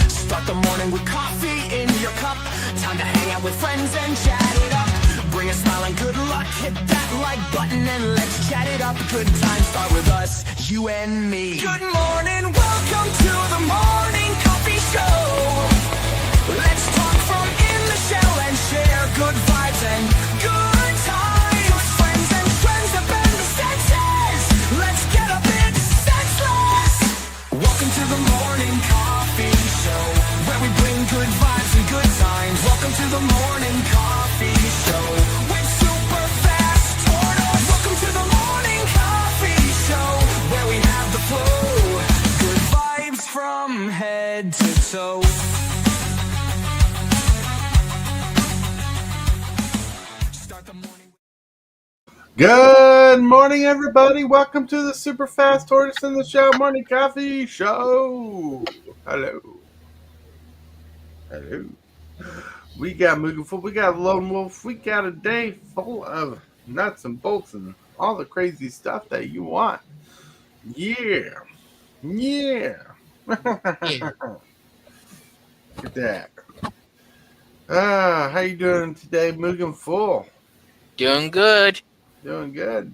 Start the morning with coffee in your cup. Time to hang out with friends and chat it up. Bring a smile and good luck. Hit that like button and let's chat it up. Good times start with us, you and me. Good morning, welcome to the morning coffee show. Let's talk from in the shell and share good vibes and good times. Friends and friends that bend the senses. Let's get a bit senseless. Welcome to the morning coffee show, where we bring good vibes and good times. Welcome to the morning coffee show with Super Fast Tortoise. Welcome to the morning coffee show, where we have the flow. Good vibes from head to toe. Start the morning. Good morning, everybody. Welcome to the Super Fast Tortoise in the Show Morning Coffee Show. Hello. Hello. We got mugenfool, we got Lone Wolf, we got a day full of nuts and bolts and all the crazy stuff that you want. Yeah. Yeah. Look at that. How you doing today, mugenfool? Doing good. Doing good.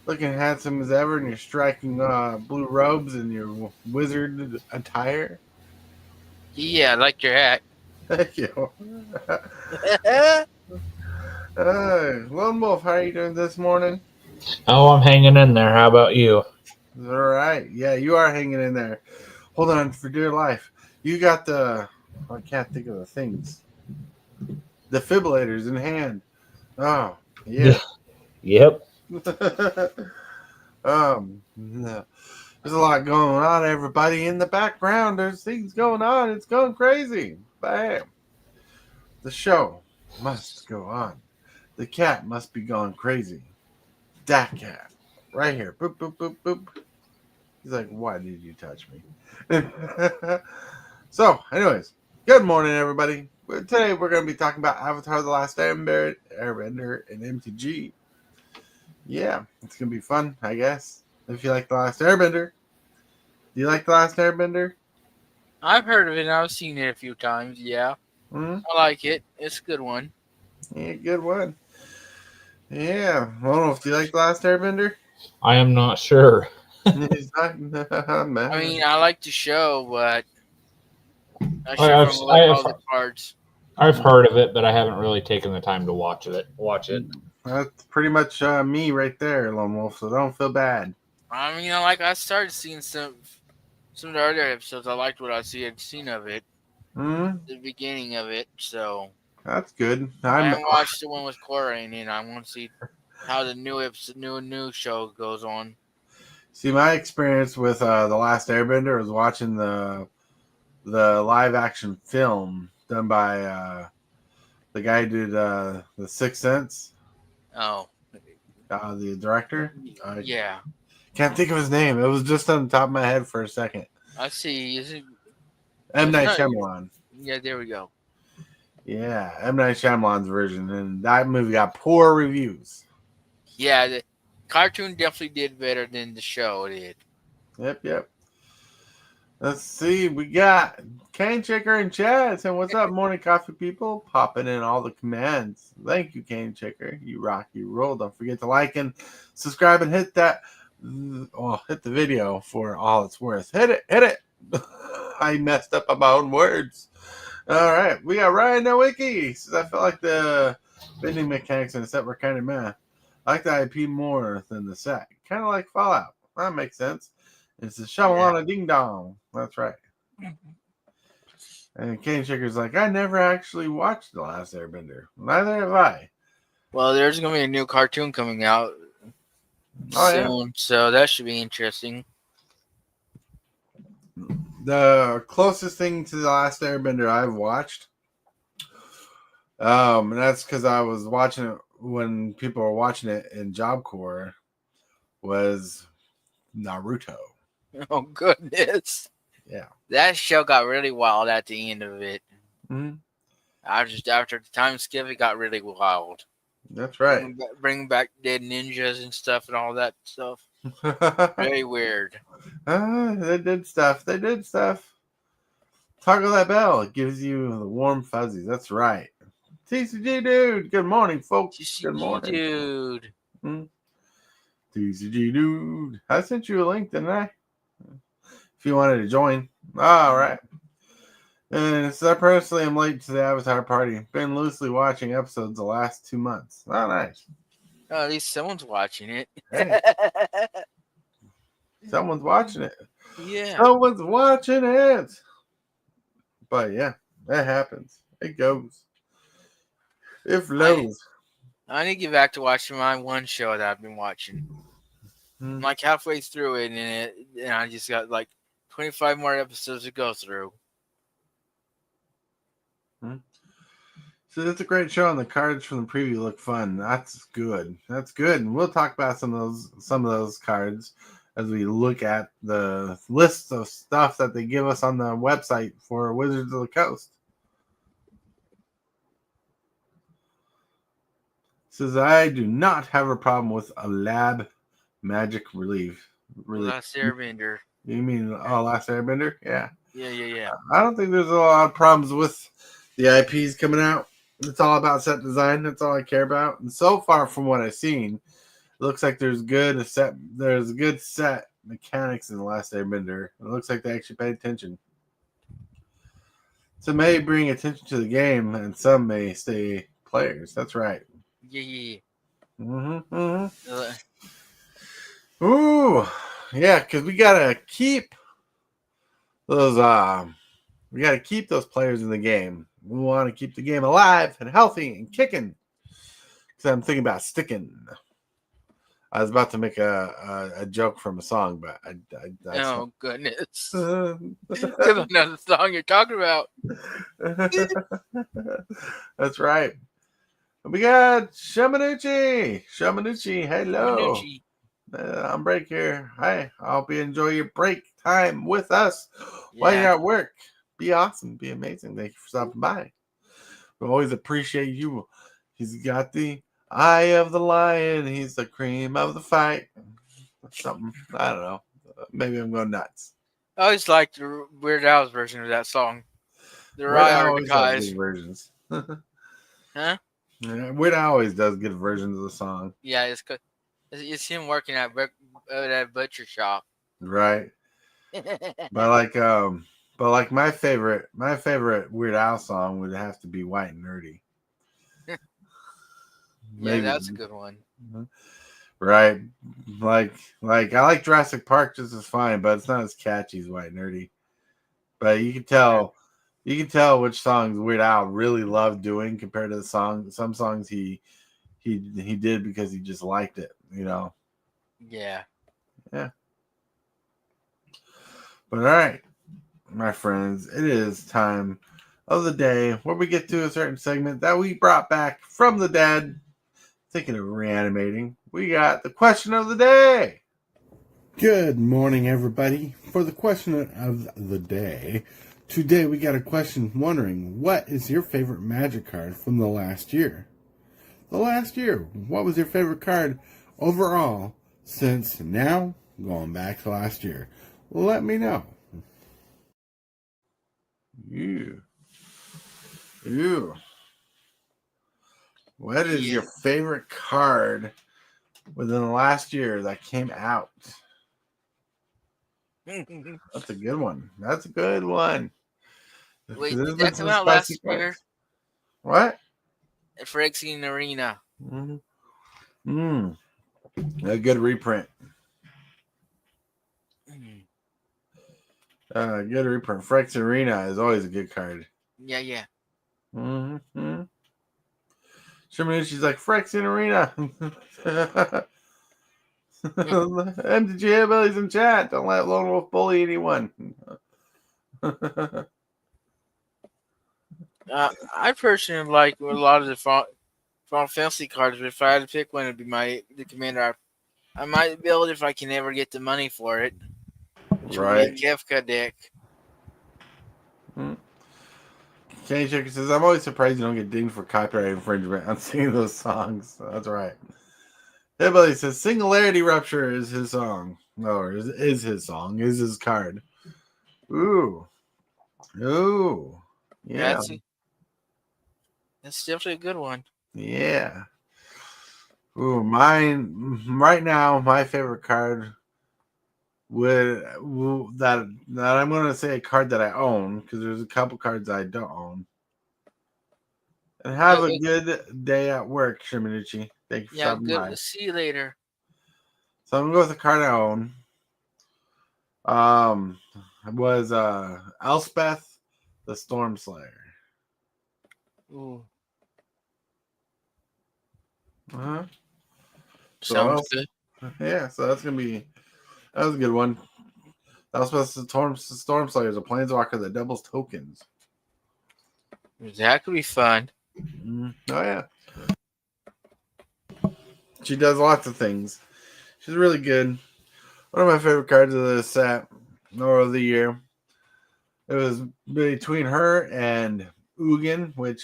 Looking handsome as ever in your striking blue robes and your wizard attire. Yeah, I like your hat. Thank you. Lone Wolf, how are you doing this morning? Oh, I'm hanging in there. How about you? All right. Yeah, you are hanging in there. Hold on for dear life. You got I can't think of the things. Defibrillators in hand. Oh, yeah. Yep. No. There's a lot going on, everybody. In the background, there's things going on. It's going crazy. Bam. The show must go on. The cat must be going crazy. That cat. Right here. Boop, boop, boop, boop. He's like, why did you touch me? So, anyways, good morning, everybody. Today, we're going to be talking about Avatar: The Last Airbender and MTG. Yeah, it's going to be fun, I guess. If you like The Last Airbender. Do you like The Last Airbender? I've heard of it and I've seen it a few times, yeah. Mm-hmm. I like it. It's a good one. Yeah, good one. Yeah. I don't know if you like The Last Airbender. I am not sure. He's not, man. I mean, I like the show, but I I have- sure don't like all the parts. I've heard of it, but I haven't really taken the time to watch it. That's pretty much me right there, Lone Wolf, so don't feel bad. I mean, I started seeing some of the other episodes. I liked what I'd seen of it. Mm-hmm. The beginning of it, so That's good. I haven't watched the one with Cora in it. I want to see how the new show goes on. See, my experience with The Last Airbender was watching the live action film done by the guy who did The Sixth Sense. Oh. The director. Yeah. Can't think of his name. It was just on the top of my head for a second. I see. Is it M. Night Shyamalan. Yeah, there we go. Yeah, M. Night Shyamalan's version, and that movie got poor reviews. Yeah, the cartoon definitely did better than the show did. Yep. Let's see. We got Cane Checker and Chad saying, "What's up, morning coffee people?" Popping in all the commands. Thank you, Cane Checker. You rock, you roll. Don't forget to like and subscribe and hit that. Hit the video for all it's worth. Hit it. I messed up on my own words. All right, we got Ryan Nowicki. Says, I felt like the bending mechanics in the set were kind of meh. I like the IP more than the set. Kind of like Fallout. That makes sense. It's a Shamalana Ding Dong. That's right. And Cane Checker's like, I never actually watched The Last Airbender. Neither have I. Well, there's going to be a new cartoon coming out soon, so that should be interesting. The closest thing to The Last Airbender I've watched, and that's because I was watching it when people were watching it in Job Corps, was Naruto. Oh, goodness. Yeah. That show got really wild at the end of it. Mm-hmm. After the time skip, it got really wild. That's right. Bring back dead ninjas and stuff and all that stuff. Very weird. They did stuff. They did stuff. Toggle that bell. It gives you the warm fuzzies. That's right. TCG dude. Good morning, folks. Good morning. Dude. TCG dude. I sent you a link, didn't I? If you wanted to join. All right. And so I personally am late to the Avatar party. Been loosely watching episodes the last 2 months. Oh, nice. Oh, at least someone's watching it. Hey. Someone's watching it. Yeah. Someone's watching it. But yeah, that happens. It goes. It flows. I need to get back to watching my one show that I've been watching. I'm like halfway through it, and I just got like 25 more episodes to go through. So it's a great show, and the cards from the preview look fun. That's good. That's good. And we'll talk about some of those cards as we look at the list of stuff that they give us on the website for Wizards of the Coast. It says, I do not have a problem with a lab magic relief. Last Airbender. You mean Last Airbender? Yeah. Yeah. I don't think there's a lot of problems with the IPs coming out. It's all about set design. That's all I care about. And so far, from what I've seen, it looks like there's good set mechanics in the Last Airbender. It looks like they actually paid attention. Some may bring attention to the game, and some may stay players. That's right. Yeah. Ooh, yeah, because we gotta keep those. We gotta keep those players in the game. We want to keep the game alive and healthy and kicking. Because I'm thinking about sticking. I was about to make a joke from a song, but oh goodness! Because I know the song you're talking about. That's right. We got Shamanuchi. Shamanuchi, hello. Shamanuchi. I'm Break here. Hi. I hope you enjoy your break time with us while you're at work. Be awesome. Be amazing. Thank you for stopping by. We always appreciate you. He's got the eye of the lion. He's the cream of the fight. Something. I don't know. Maybe I'm going nuts. I always liked the Weird Al's version of that song. The Weird Al Rye always does guys. good versions. Huh? Yeah, Weird Al always does good versions of the song. Yeah, it's good. It's him working at that butcher shop. Right. But like my favorite Weird Al song would have to be White and Nerdy. Yeah, that's a good one. Right. Like I like Jurassic Park just as fine, but it's not as catchy as White and Nerdy. But you can tell which songs Weird Al really loved doing compared to the song. Some songs he did because he just liked it, you know. Yeah. But all right, my friends, it is time of the day where we get to a certain segment that we brought back from the dead. Thinking of reanimating, we got the question of the day. Good morning, everybody. For the question of the day, today we got a question wondering, what is your favorite Magic card from the last year? The last year, what was your favorite card overall since now, going back to last year? Let me know. You. What is your favorite card within the last year that came out? That's a good one. That's a good one. Wait, did that come out last year? What? Phyrexian Arena. A good reprint. Good reprint. Phyrexian Arena is always a good card. Yeah. Shamanuchi's like, Phyrexian Arena. MTG HILLBILLY's in chat. Don't let Lone Wolf bully anyone. I personally like a lot of the Final Fantasy cards, but if I had to pick one, it'd be the commander. I might build if I can ever get the money for it. Right. Kefka deck. Kenny Chicken says, I'm always surprised you don't get dinged for copyright infringement on singing those songs. That's right. Hillbilly says Singularity Rupture is his song. Or is his song, is his card. Ooh. Ooh. Yeah. That's definitely a good one. Yeah. Ooh, mine right now, my favorite card that I'm gonna say a card that I own, because there's a couple cards I don't own. And have a good day at work, Shiminuchi. Thank you for stopping by. Good. See you later. So I'm gonna go with the card I own. It was Elspeth the Storm Slayer. Ooh. Uh-huh. Sounds good. Yeah, so that was a good one. Elspeth the Storm Slayer is a planeswalker that doubles tokens. That could be fun. Oh yeah. She does lots of things. She's really good. One of my favorite cards of this set or of the year. It was between her and Ugin, which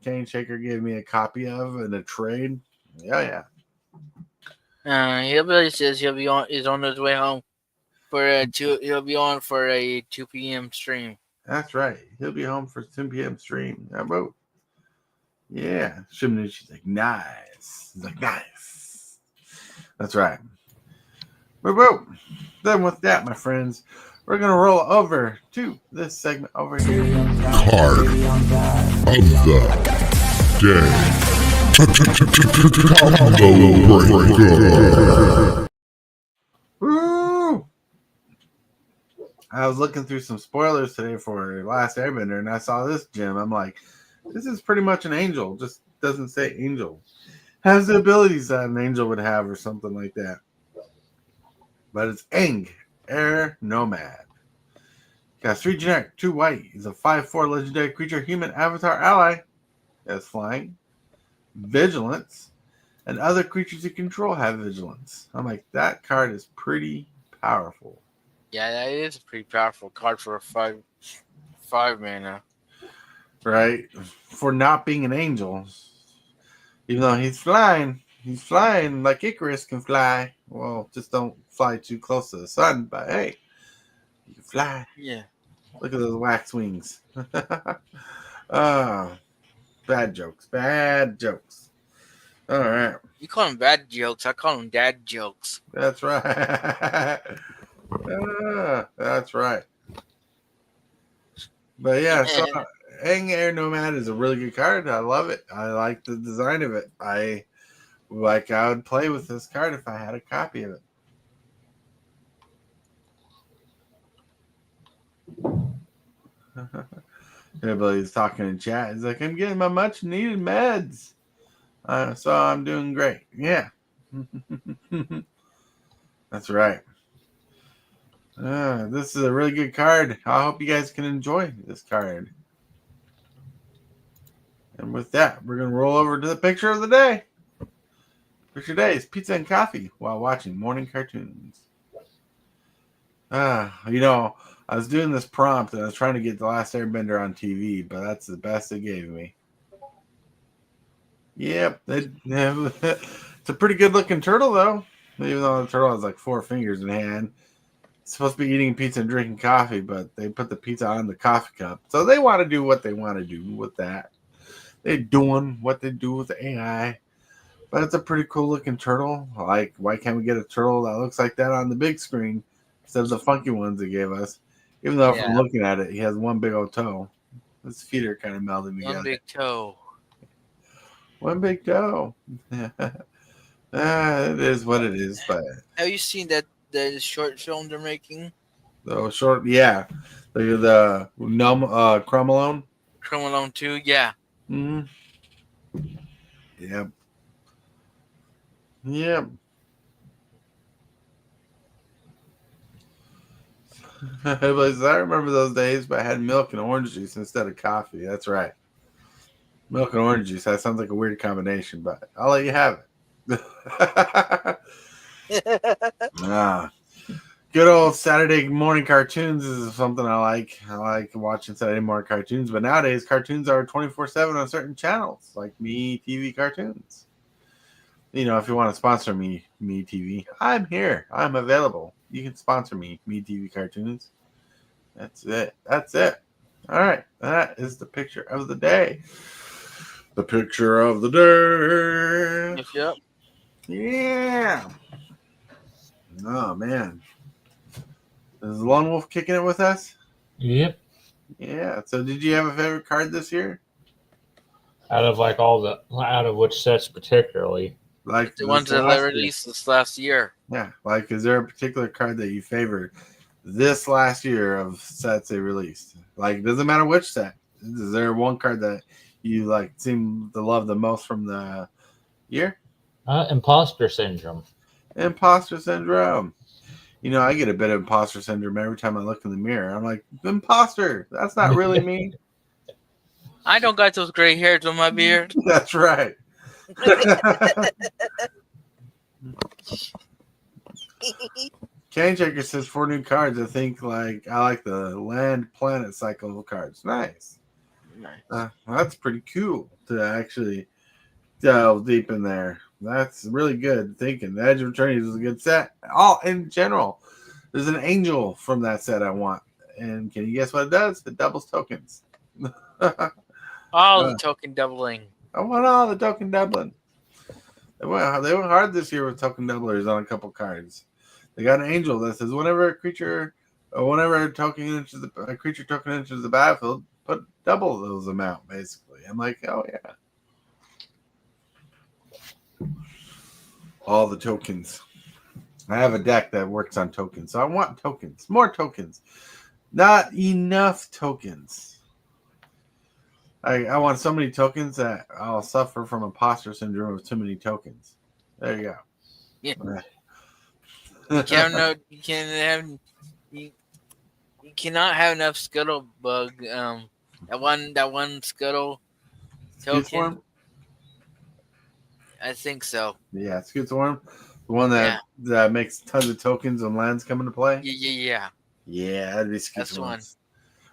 Kane Shaker gave me a copy of in a trade. Yeah. Hillbilly says he's on his way home for he'll be on for a 2 p.m. stream. That's right. He'll be home for 10 p.m. stream. How about? Yeah. Shiminuchi's like, nice. He's like, nice. That's right. Whoop. Then with that, my friends, we're going to roll over to this segment over here. Card of the day. Woo! I was looking through some spoilers today for Last Airbender, and I saw this gem. I'm like, this is pretty much an angel. Just doesn't say angel. Has the abilities that an angel would have or something like that. But it's Aang, Air Nomad. Got 3 generic, 2 white. He's a 5/4 legendary creature, human avatar ally. Has flying, vigilance, and other creatures you control have vigilance. I'm like, that card is pretty powerful. Yeah, that is a pretty powerful card for a 5 mana. Right? For not being an angel. Even though he's flying like Icarus can fly. Well, just don't fly too close to the sun, but hey, you can fly. Yeah. Look at those wax wings. Bad jokes. All right. You call them bad jokes. I call them dad jokes. That's right. That's right. But yeah, so Aang Air Nomad is a really good card. I love it. I like the design of it. I would play with this card if I had a copy of it. Everybody's talking in chat. He's like, I'm getting my much needed meds. So I'm doing great. Yeah. That's right. This is a really good card. I hope you guys can enjoy this card. And with that, we're going to roll over to the picture of the day. Picture of the day is pizza and coffee while watching morning cartoons. I was doing this prompt and I was trying to get The Last Airbender on TV, but that's the best it gave me. Yep. It's a pretty good looking turtle, though. Even though the turtle has like 4 fingers in hand. It's supposed to be eating pizza and drinking coffee, but they put the pizza on the coffee cup. So they want to do what they want to do with that. They're doing what they do with the AI. But it's a pretty cool looking turtle. Like, why can't we get a turtle that looks like that on the big screen instead of the funky ones they gave us? Even though from looking at it, he has one big old toe. His feet are kind of melding together. One big toe. One big toe. It is what it is. But have you seen the short film they're making? The short, yeah. The Chrome Alone. Chrome Alone 2, yeah. Mm-hmm. Yep. I remember those days, but I had milk and orange juice instead of coffee. That's right. Milk and orange juice. That sounds like a weird combination, but I'll let you have it. Good old Saturday morning cartoons is something I like. I like watching Saturday morning cartoons, but nowadays cartoons are 24/7 on certain channels, like Me TV Cartoons. if you want to sponsor me TV, I'm here. I'm available. You can sponsor me TV Cartoons. That's it. All right. That is the picture of the day. The picture of the day. Yep. Yeah. Oh, man. Is Lone Wolf kicking it with us? Yep. Yeah. So did you have a favorite card this year? Out of which sets particularly? Like The ones that they released this last year. Yeah. Like, is there a particular card that you favored this last year of sets they released? Like, doesn't matter which set. Is there one card that you seem to love the most from the year? Imposter syndrome. Imposter syndrome. I get a bit of imposter syndrome every time I look in the mirror. I'm like, imposter. That's not really me. I don't got those gray hairs on my beard. That's right. Cane Checker says 4 new cards. I think I like the land planet cycle of cards. Nice. That's pretty cool to actually delve deep in there. That's really good thinking. The Edge of Eternity is a good set. All in general, there's an angel from that set I want. And can you guess what it does? It doubles tokens. All the token doubling. I want all the token doubling. They went hard this year with token doublers on a couple cards. They got an angel that says whenever a creature token enters the battlefield, put double those amount, basically. I'm like, oh yeah. All the tokens. I have a deck that works on tokens, so I want tokens. More tokens. Not enough tokens. I want so many tokens that I'll suffer from imposter syndrome of too many tokens. There you go. Yeah. You cannot have enough Scuttlebug. That one Scuttle token. Swarm? I think so. Yeah, Scoot Swarm. The one that makes tons of tokens when lands come into play. Yeah. Yeah, that'd be Scoot That's Swarm. one.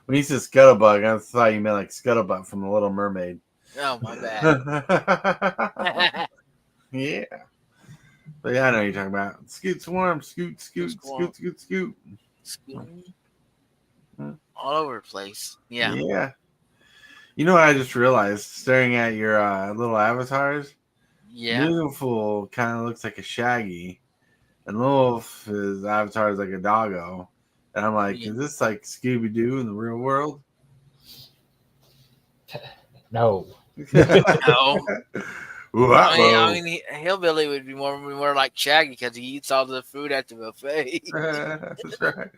When you said Scuttlebug, I thought you meant like Scuttlebutt from The Little Mermaid. Oh, my bad. Yeah. But yeah, I know what you're talking about. Scoot Swarm, Scoot. All over the place. Yeah. Yeah. You know what I just realized? Staring at your little avatars? Yeah. Mugenfool kind of looks like a Shaggy. And Wolf's avatar is like a doggo. And I'm like, is this like Scooby-Doo in the real world? No. No. I mean, Hillbilly would be more like Shaggy because he eats all the food at the buffet. That's right.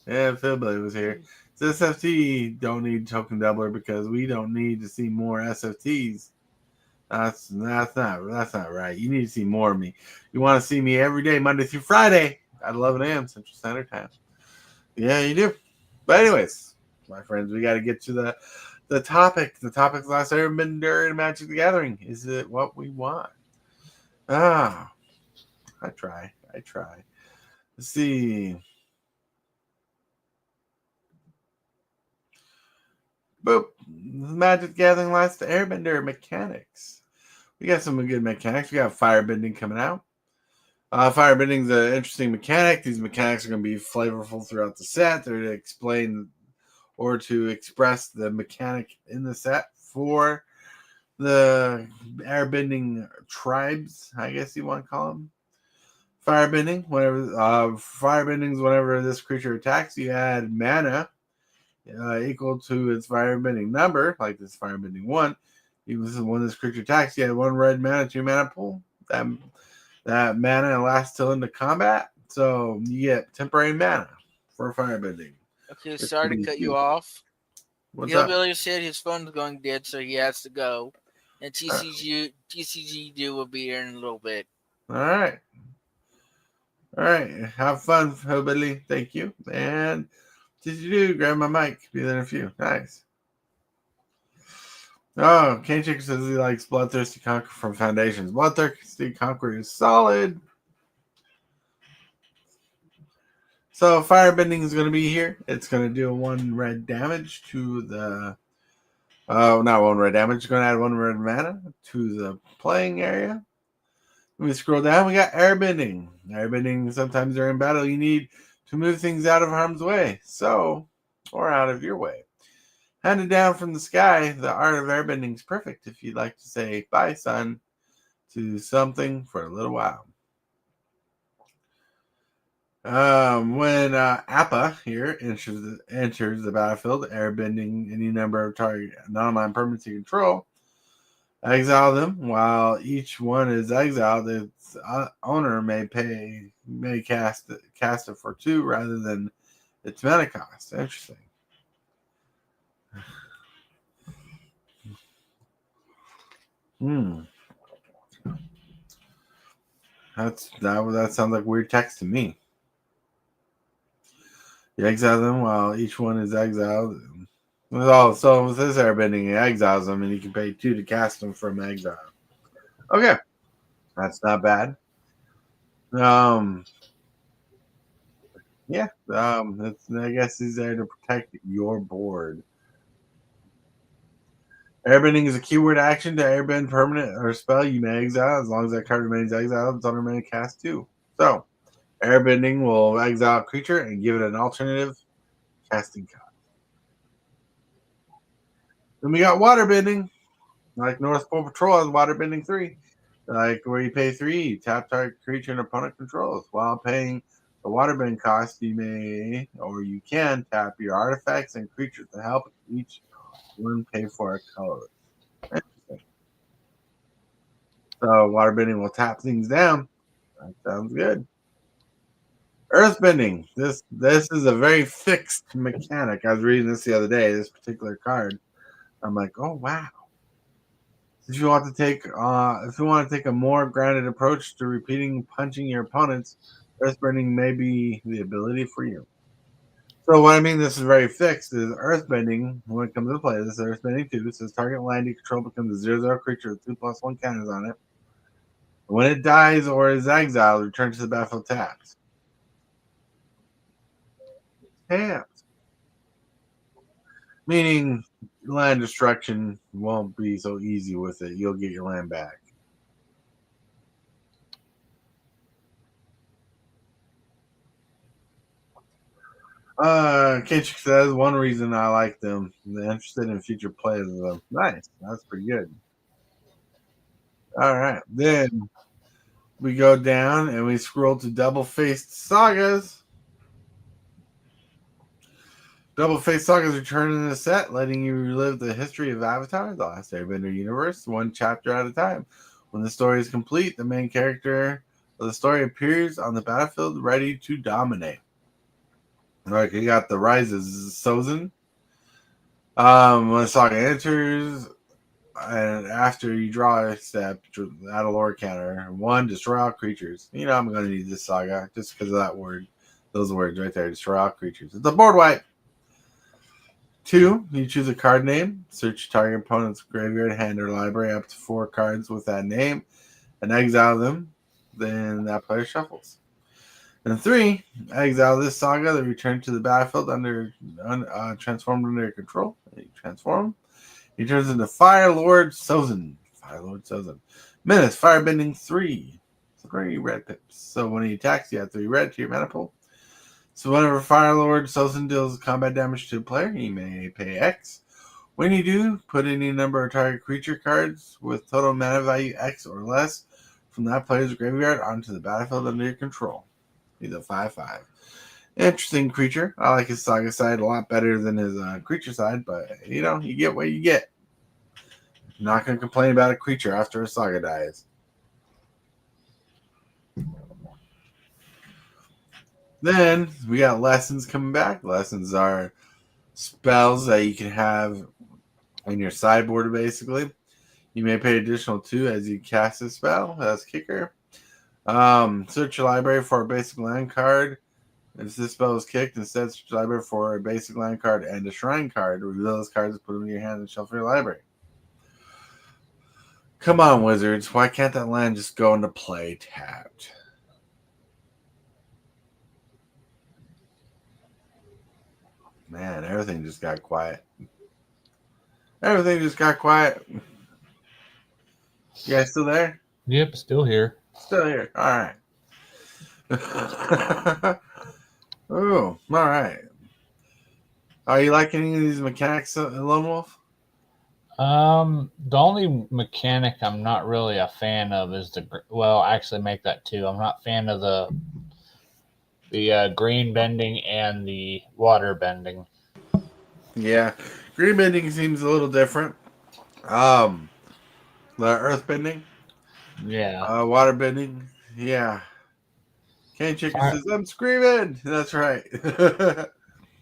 Yeah, if Hillbilly was here. So SFT don't need token doubler because we don't need to see more SFTs. That's not right. You need to see more of me. You want to see me every day, Monday through Friday at 11 a.m. Central Standard Time. Yeah, you do. But anyways, my friends, we got to get to the topic. The topic's last airbender in Magic the Gathering. Is it what we want? I try. Let's see. Boop. Magic the Gathering last airbender mechanics. We got some good mechanics. We got firebending coming out. Firebending is an interesting mechanic. These mechanics are going to be flavorful throughout the set. They're to explain or to express the mechanic in the set for the airbending tribes, I guess you want to call them. Firebending, firebending is whenever this creature attacks, you add mana equal to its firebending number, like this firebending 1. When this creature attacks, you add 1 red mana to your mana pool. That mana lasts till into combat, so you get temporary mana for firebending. Okay, sorry to cut you off. Hillbilly said his phone's going dead, so he has to go. And TCGdude will be here in a little bit. All right. Have fun, Hillbilly. Thank you. And TCGdude, grab my mic. Be there in a few. Nice. Oh, Cane Chicken says he likes Bloodthirsty Conqueror from Foundations. Bloodthirsty Conqueror is solid. So firebending is going to be here. It's going to do 1 red damage to the... not 1 red damage. It's going to add 1 red mana to the playing area. When we scroll down, we got airbending. Airbending, sometimes during battle, you need to move things out of harm's way, or out of your way. Handed down from the sky, the art of airbending is perfect if you'd like to say bye, son, to something for a little while. When Appa here enters the battlefield, airbending any number of target non-online permanents you control, exile them. While each one is exiled, its owner may cast it for 2 rather than its mana cost. Interesting. That sounds like weird text to me. You exile them while each one is exiled. So with this airbending, he exiles them, and you can pay 2 to cast them from exile. Okay, that's not bad. Yeah. I guess he's there to protect your board. Airbending is a keyword action to airbend permanent or spell you may exile. As long as that card remains exiled, it's owner may cast 2. So, airbending will exile a creature and give it an alternative casting cost. Then we got waterbending. Like North Pole Patrol has waterbending 3. Like where you pay 3, you tap target creature and opponent controls. While paying the waterbend cost, you may or you can tap your artifacts and creatures to help each one pay for a color. Interesting. So waterbending will tap things down. That sounds good. Earthbending. This is a very fixed mechanic. I was reading this the other day, this particular card. I'm like, oh wow. If you want to take a more grounded approach to repeating punching your opponents, Earthbending may be the ability for you. So what I mean this is very fixed is Earthbending, when it comes to play, this is Earthbending 2. It says target land you control becomes a 0/0 creature with 2/1 counters on it. When it dies or is exiled, return to the battlefield tapped. Tapped. Meaning land destruction won't be so easy with it. You'll get your land back. Kenchik says one reason I like them. They're interested in future plays of them. Nice. That's pretty good. All right. Then we go down and we scroll to double-faced sagas. Double-faced sagas return in the set, letting you relive the history of Avatar, the last Airbender universe, 1 chapter at a time. When the story is complete, the main character of the story appears on the battlefield, ready to dominate. Like you got the Rise of Sozin. When the saga enters, and after you draw a step, add a lore counter. 1, destroy all creatures. You know I'm going to need this saga just because of that word. Those words right there, destroy all creatures. It's a board wipe. 2, you choose a card name. Search target opponent's graveyard, hand, or library up to 4 cards with that name and exile them. Then that player shuffles. And 3, exile this saga that return to the battlefield transformed under your control. You transform. He turns into Fire Lord Sozin. Menace, Firebending 3. 3 red pips. So when he attacks, you add 3 red to your mana pool. So whenever Fire Lord Sozin deals combat damage to a player, he may pay X. When you do, put any number of target creature cards with total mana value X or less from that player's graveyard onto the battlefield under your control. He's a 5/5. Interesting creature. I like his saga side a lot better than his creature side, but you get what you get. I'm not going to complain about a creature after a saga dies. Then we got lessons coming back. Lessons are spells that you can have in your sideboard, basically. You may pay additional 2 as you cast a spell. That's kicker. Search your library for a basic land card. If this spell is kicked, instead search your library for a basic land card and a shrine card. Reveal those cards and put them in your hand and shuffle your library. Come on, Wizards. Why can't that land just go into play tapped? Man, everything just got quiet. Everything just got quiet. You guys still there? Yep, still here. Still here. All right. Oh, all right. Are you liking any of these mechanics, Lone Wolf? The only mechanic I'm not really a fan of is actually make that two. I'm not a fan of the green bending and the water bending. Yeah, green bending seems a little different. The earth bending, Yeah. water bending. Yeah. Cane Chicken Fire, says, "I'm screaming." That's right.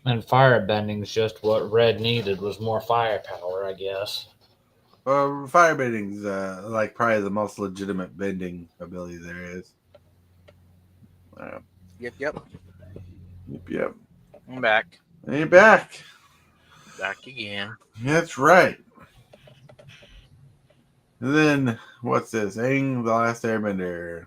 and fire bending's just what Red needed was more firepower, I guess. Fire bending's like probably the most legitimate bending ability there is. Yep. Yep. I'm back. And you're back. Back again. That's right. And then what's this? Aang the Last Airbender.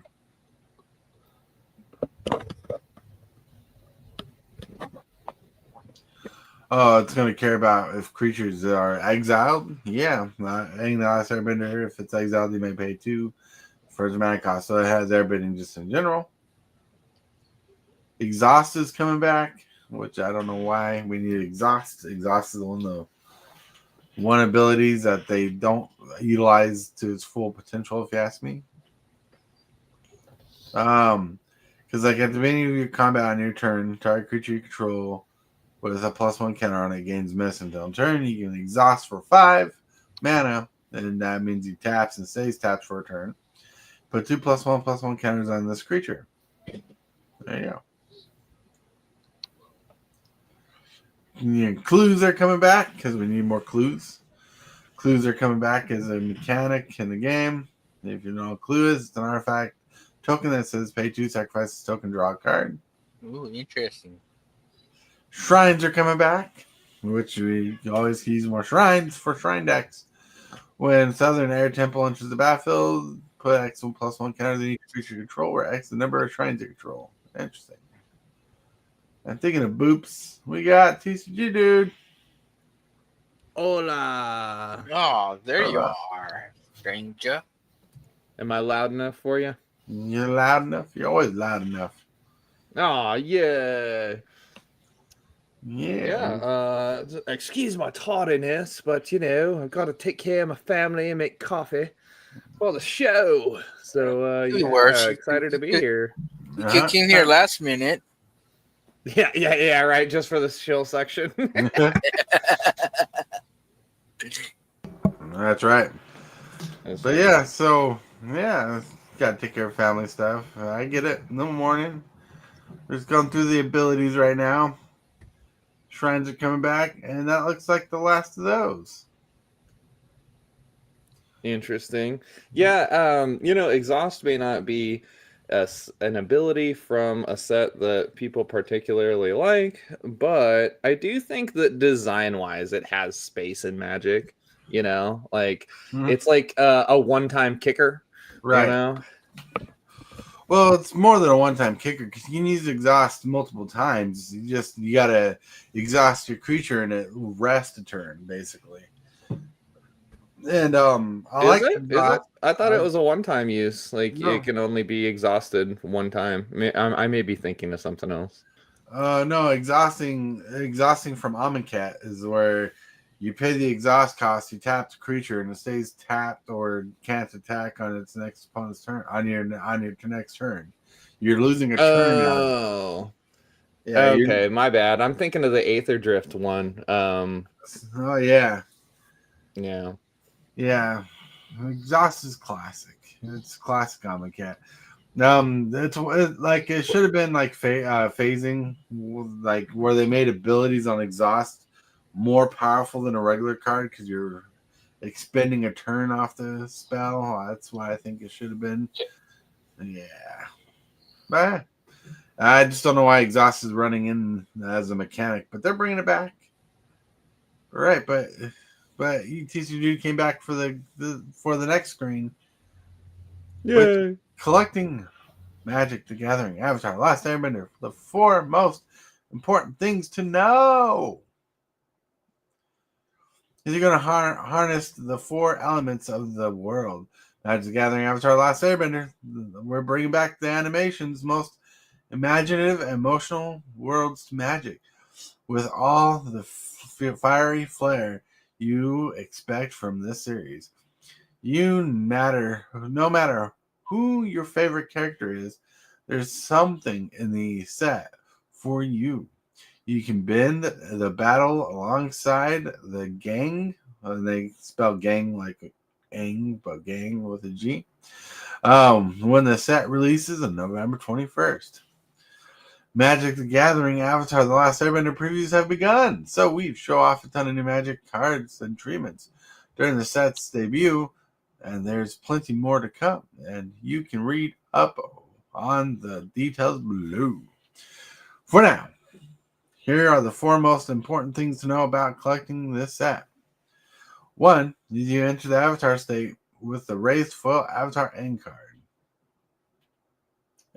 Oh, it's going to care about if creatures are exiled. Yeah, Aang the Last Airbender. If it's exiled, you may pay 2 for its mana cost. So it has airbending just in general. Exhaust is coming back, which I don't know why we need exhaust. Exhaust is one of the abilities that they don't utilize to its full potential, if you ask me. Because like at the beginning of your combat on your turn, target creature you control with a +1 counter on it gains miss until turn. You can exhaust for 5 mana, and that means he taps and stays tapped for a turn. Put 2 +1/+1 counters on this creature. There you go. Yeah, clues are coming back because we need more clues. Clues are coming back as a mechanic in the game. If you know what a clue is, it's an artifact token that says pay 2, sacrifice this token, draw a card. Ooh, interesting. Shrines are coming back, which we always use more shrines for shrine decks. When Southern Air Temple enters the battlefield, put X +1 counter to each creature you control, where X the number of shrines you control. Interesting. I'm thinking of boops. We got TCGdude. Hola. Oh, there you Hola. are, stranger. Am I loud enough for you? You're loud enough. You're always loud enough. Oh, yeah. Yeah. Excuse my tardiness, but, I've got to take care of my family and make coffee for the show. So, excited to be here. You kicked in here last minute. Yeah, right. Just for the chill section. That's right. But yeah, so gotta take care of family stuff. I get it. In the morning, just going through the abilities right now. Shrines are coming back, and that looks like the last of those. Interesting. Yeah, exhaust may not be an ability from a set that people particularly like, but I do think that design-wise it has space in Magic. It's like a one-time kicker, right? Well, it's more than a one-time kicker because you can use exhaust multiple times. You gotta exhaust your creature and it will rest a turn, basically. And I thought it was a one-time use. Like no. It can only be exhausted one time. I may be thinking of something else. No, exhausting from Amonkhet is where you pay the exhaust cost, you tap the creature, and it stays tapped or can't attack on its next opponent's turn on your next turn. You're losing a turn. Oh, yeah. Okay, my bad. I'm thinking of the Aether Drift one. Oh yeah. Yeah. Exhaust is classic. It's classic Amonkhet. It's like it should have been like phasing, like where they made abilities on exhaust more powerful than a regular card because you're expending a turn off the spell. That's why I think it should have been. Yeah, but I just don't know why exhaust is running in as a mechanic, but they're bringing it back. Right, but TCGdude came back for the next screen. Yeah. Collecting Magic the Gathering Avatar Last Airbender, the 4 most important things to know. Is you're going to harness the 4 elements of the world. Magic the Gathering Avatar: Last Airbender. We're bringing back the animation's most imaginative, emotional worlds to Magic, with all the fiery flair you expect from this series. No matter who your favorite character is, there's something in the set for you. You can bend the battle alongside the gang. They spell gang like Ang, but gang with a G. When the set releases on November 21st. Magic the Gathering Avatar: The Last Airbender previews have begun, so we show off a ton of new Magic cards and treatments during the set's debut, and there's plenty more to come, and you can read up on the details below. For now, here are the 4 most important things to know about collecting this set. 1, you enter the Avatar state with the raised foil Avatar end card.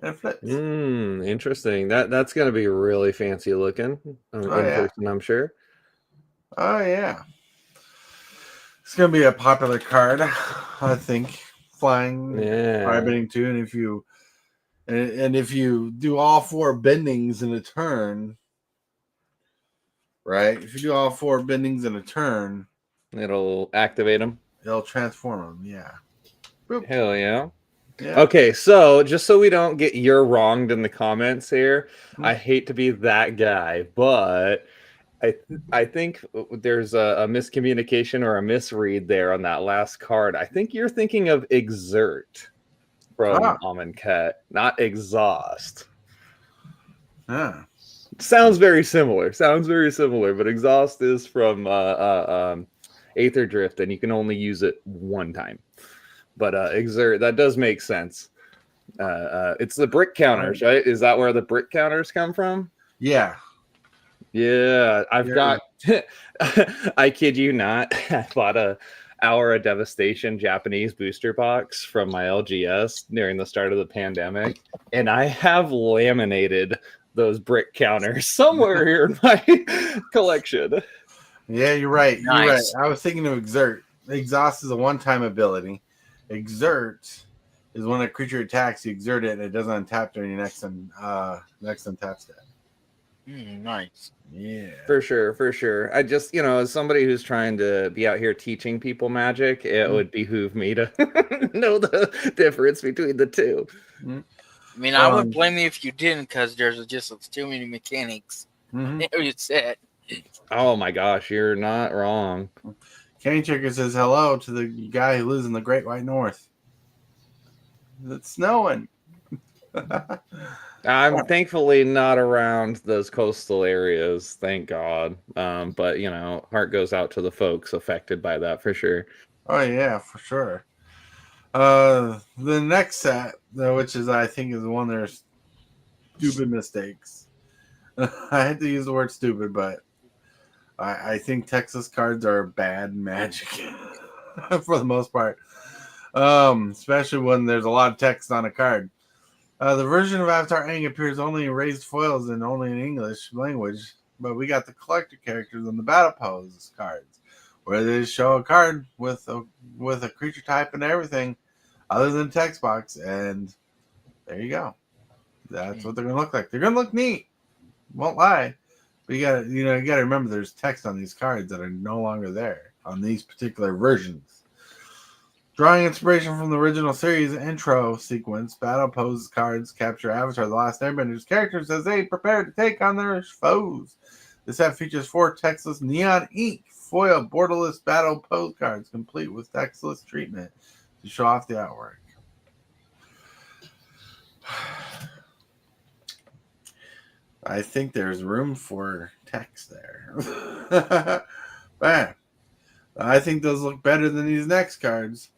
And it flips. Interesting. That's going to be really fancy looking in person, I'm sure. Oh, yeah. It's going to be a popular card, I think. Flying, firebending too. And if you do all 4 bendings in a turn, right? If you do all 4 bendings in a turn, it'll activate them. It'll transform them, yeah. Boop. Hell yeah. Yeah. Okay, so just so we don't get you're wronged in the comments here, I hate to be that guy, but I think there's a miscommunication or a misread there on that last card. I think you're thinking of Exert from Amonkhet, not Exhaust. Sounds very similar, but Exhaust is from Aether Drift, and you can only use it 1 time. But Exert, that does make sense. It's the brick counters, right? Is that where the brick counters come from? Yeah. Yeah, I've got, I kid you not, I bought a Hour of Devastation Japanese booster box from my LGS during the start of the pandemic, and I have laminated those brick counters somewhere here in my collection. Yeah, you're right. Nice. You're right. I was thinking of Exert. Exhaust is a 1-time ability. Exert is when a creature attacks, you exert it, and it doesn't untap during your next untap step. Nice. Yeah. For sure. I just, as somebody who's trying to be out here teaching people Magic, it would behoove me to know the difference between the two. I mean, I wouldn't blame you if you didn't, because there's just too many mechanics. You said. Oh my gosh, you're not wrong. Cane Checker says hello to the guy who lives in the Great White North. It's snowing. I'm thankfully not around those coastal areas, thank God. But heart goes out to the folks affected by that for sure. Oh yeah, for sure. The next set, which is I think is the one there's stupid mistakes. I had to use the word stupid, but I think Texas cards are bad Magic for the most part, especially when there's a lot of text on a card. The version of Avatar Aang appears only in raised foils and only in English language, but we got the collector characters on the Battle Pose cards, where they show a card with a creature type and everything other than text box, and there you go. That's what they're gonna look like. They're gonna look neat. Won't lie. But you gotta remember there's text on these cards that are no longer there on these particular versions. Drawing inspiration from the original series intro sequence, Battle Pose cards capture Avatar: The Last Airbender's characters as they prepare to take on their foes. This set features 4 textless neon ink foil borderless Battle Pose cards, complete with textless treatment to show off the artwork. I think there's room for text there. Bam. I think those look better than these next cards.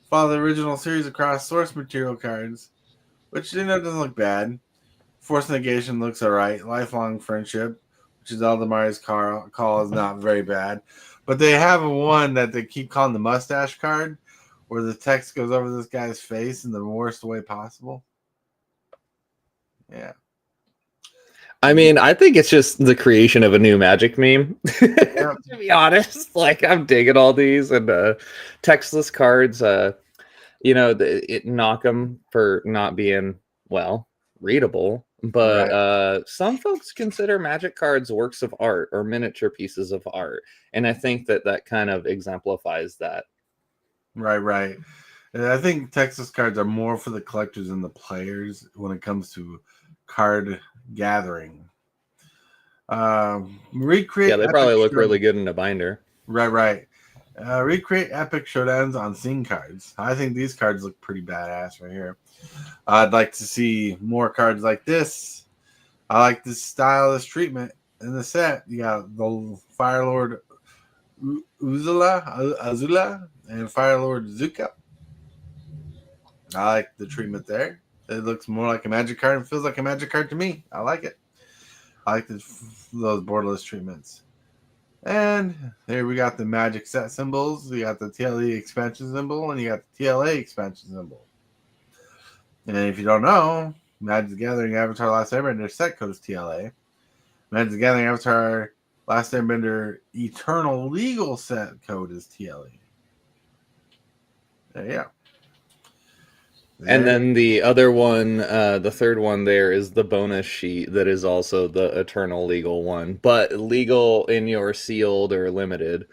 Follow the original series across source material cards, which doesn't look bad. Force Negation looks alright. Lifelong Friendship, which is Aldemari's call, is not very bad. But they have one that they keep calling the mustache card, where the text goes over this guy's face in the worst way possible. Yeah. I mean, I think it's just the creation of a new Magic meme. To be honest, like I'm digging all these and textless cards. it knock them for not being readable. But some folks consider Magic cards works of art or miniature pieces of art, and I think that kind of exemplifies that. Right. And I think Texas cards are more for the collectors and the players when it comes to card gathering. Recreate. Yeah, they probably look really good in a binder. Right. Recreate epic showdowns on scene cards. I think these cards look pretty badass right here. I'd like to see more cards like this. I like this style, this treatment in the set. You got the Fire Lord Azula and Fire Lord Zuka. I like the treatment there. It looks more like a Magic card and feels like a Magic card to me. I like it. I like those borderless treatments. And here we got the Magic set symbols. You got the TLE expansion symbol and you got the TLA expansion symbol. And if you don't know, Magic the Gathering Avatar Last Airbender set code is TLA. Magic the Gathering Avatar Last Airbender Eternal Legal set code is TLA. There you go. And then the other one, the third one there is the bonus sheet that is also the Eternal Legal one, but legal in your sealed or limited.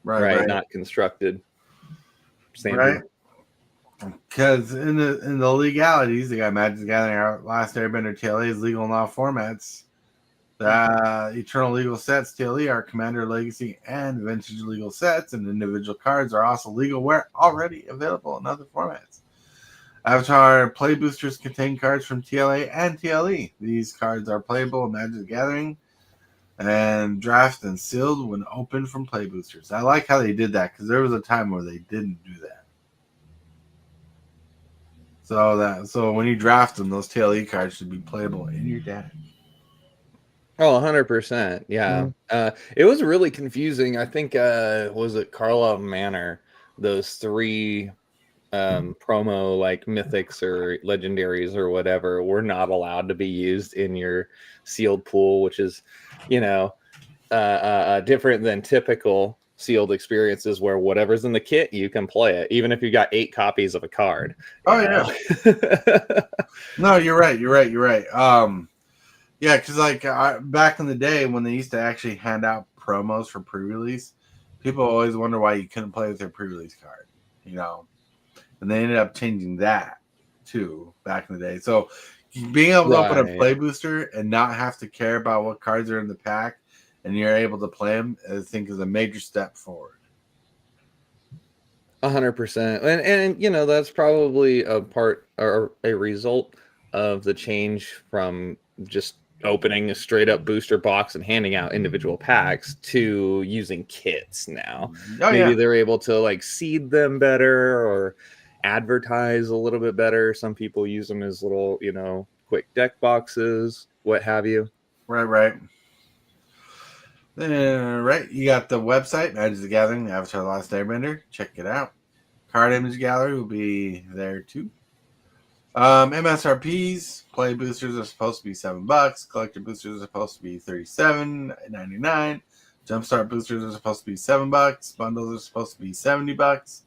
Right. Not constructed. Same. Right. Because in the legalities, they got Magic the Gathering Last Airbender TLA is legal in all formats. The Eternal Legal sets TLE are Commander, Legacy, and Vintage legal sets, and individual cards are also legal where already available in other formats. Avatar play boosters contain cards from TLA and TLE. These cards are playable in Magic the Gathering and draft and sealed when opened from play boosters. I like how they did that because there was a time where they didn't do that. So when you draft them, those TLE cards should be playable in your deck. Oh, 100%. Yeah. It was really confusing. I think, was it Carlisle Manor? Those three promo like mythics or legendaries or whatever were not allowed to be used in your sealed pool, which is, different than typical sealed experiences where whatever's in the kit, you can play it, even if you got 8 copies of a card. Yeah. No, you're right. Yeah, because back in the day when they used to actually hand out promos for pre-release, people always wonder why you couldn't play with their pre-release card, and they ended up changing that too back in the day. So being able to open a play booster and not have to care about what cards are in the pack, and you're able to play them, I think is a major step forward. 100%, and that's probably a part or a result of the change from just opening a straight up booster box and handing out individual packs to using kits now. Maybe they're able to seed them better or advertise a little bit better. Some people use them as little, quick deck boxes, what have you. Right. You got the website, Magic the Gathering, Avatar The Last Airbender. Check it out. Card image gallery will be there too. MSRPs, play boosters are supposed to be $7. Collector boosters are supposed to be $37.99. Jumpstart boosters are supposed to be $7. Bundles are supposed to be $70.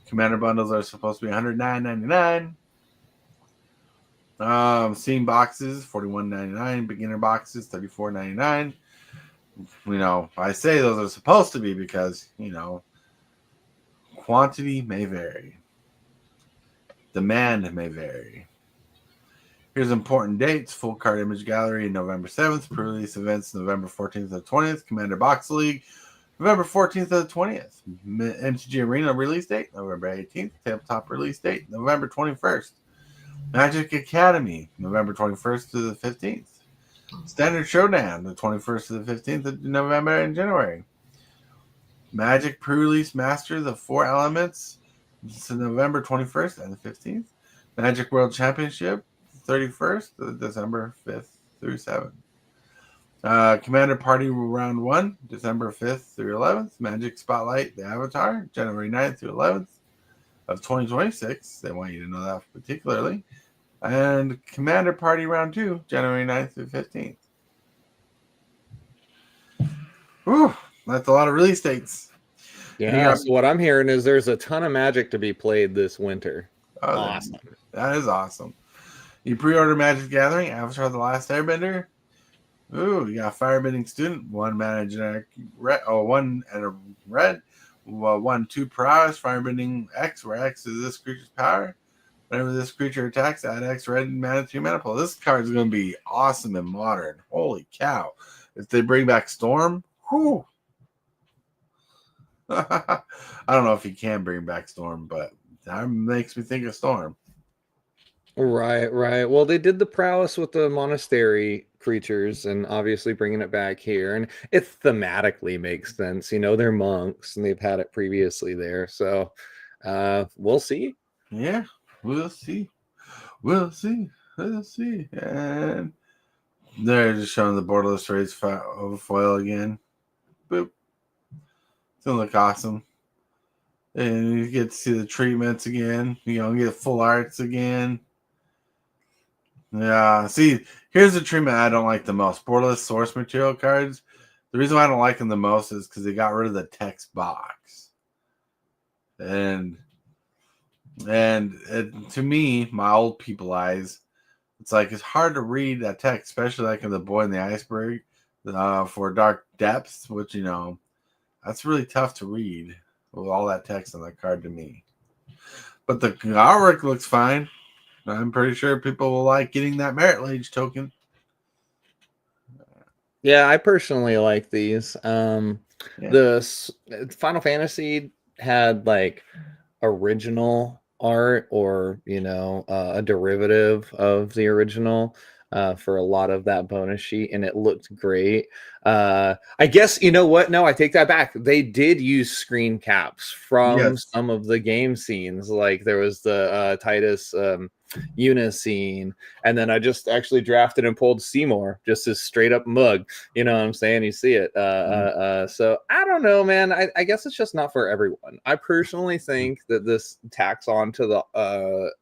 Commander bundles are supposed to be $109.99. Scene boxes, $41.99. Beginner boxes, $34.99. I say those are supposed to be because, quantity may vary. Demand may vary. Here's important dates. Full card image gallery November 7th. Pre-release events November 14th to 20th. Commander Box League November 14th to 20th. MTG Arena release date November 18th. Tabletop release date November 21st. Magic Academy November 21st to the 15th. Standard Showdown the 21st to the 15th of November and January. Magic pre-release Master the 4 Elements. It's November 21st and the 15th. Magic World Championship, 31st to December 5th through 7th. Commander Party Round 1, December 5th through 11th. Magic Spotlight, the Avatar, January 9th through 11th of 2026. They want you to know that particularly. And Commander Party Round 2, January 9th through 15th. Whew, that's a lot of release dates. Yeah, so what I'm hearing is there's a ton of Magic to be played this winter. Oh, Awesome. That is awesome. You pre-order Magic Gathering, Avatar: The Last Airbender. Ooh, you got Firebending Student, 1 mana generic red, 1 and a red, 1/2 prowess, Firebending X, where X is this creature's power. Whenever this creature attacks, add X red mana to your mana pool. This card is going to be awesome and modern. Holy cow. If they bring back Storm, whew. I don't know if you can bring back Storm, but that makes me think of Storm. Right. Well, they did the prowess with the monastery creatures and obviously bringing it back here. And it thematically makes sense. You know, they're monks and they've had it previously there. So we'll see. Yeah, we'll see. We'll see. And they're just showing the borderless raids over foil again. Boop. It's going to look awesome. And you get to see the treatments again. You know, get full arts again. Yeah, see, here's the treatment I don't like the most. Borderless source material cards. The reason why I don't like them the most is because they got rid of the text box. And to me, my old people eyes, it's like it's hard to read that text, especially like in The Boy in the Iceberg for Dark Depths, which, you know, that's really tough to read with all that text on that card to me. But the artwork looks fine. I'm pretty sure people will like getting that Merit Lage token. Yeah, I personally like these. The Final Fantasy had like original art or, you know, a derivative of the original for a lot of that bonus sheet, and it looked great. I guess, you know what? No, I take that back. They did use screen caps from some of the game scenes. Like there was the Titus Eunice scene, and then I just actually drafted and pulled Seymour, just as straight up mug. You know what I'm saying? You see it. So I don't know, man. I guess it's just not for everyone. I personally think that this tacks on to the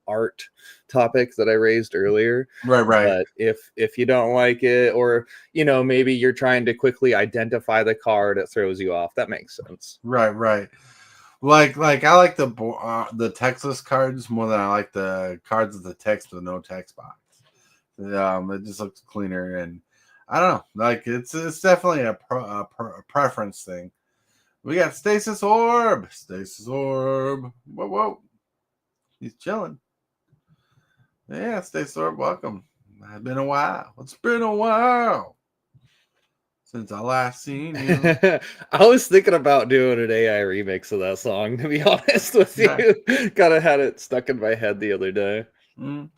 art topic that I raised earlier. Right. But if you don't like it, or, you know, maybe you're trying to quickly identify the card, it throws you off. That makes sense. Right. Like I like the textless cards more than I like the cards with the text with no text box. It just looks cleaner, and I don't know. Like it's definitely a preference thing. We got Stasis Orb. Whoa. He's chilling. Yeah, Stasis Orb, welcome. It's been a while. Since I last seen you. I was thinking about doing an AI remix of that song, to be honest with you. Kind of had it stuck in my head the other day. I